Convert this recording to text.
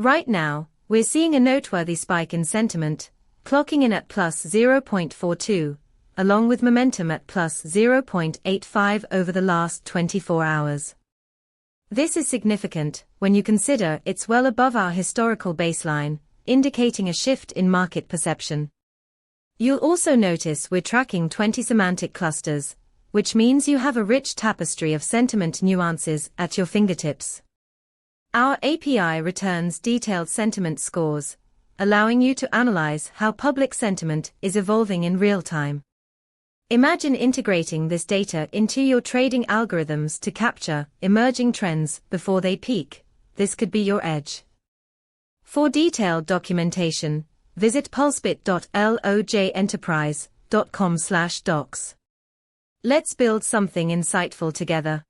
Right now, we're seeing a noteworthy spike in sentiment, clocking in at plus 0.42, along with momentum at plus 0.85 over the last 24 hours. This is significant when you consider it's well above our historical baseline, indicating a shift in market perception. You'll also notice we're tracking 20 semantic clusters, which means you have a rich tapestry of sentiment nuances at your fingertips. Our API returns detailed sentiment scores, allowing you to analyze how public sentiment is evolving in real time. Imagine integrating this data into your trading algorithms to capture emerging trends before they peak. This could be your edge. For detailed documentation, visit pulsebit.lojenterprise.com/docs. Let's build something insightful together.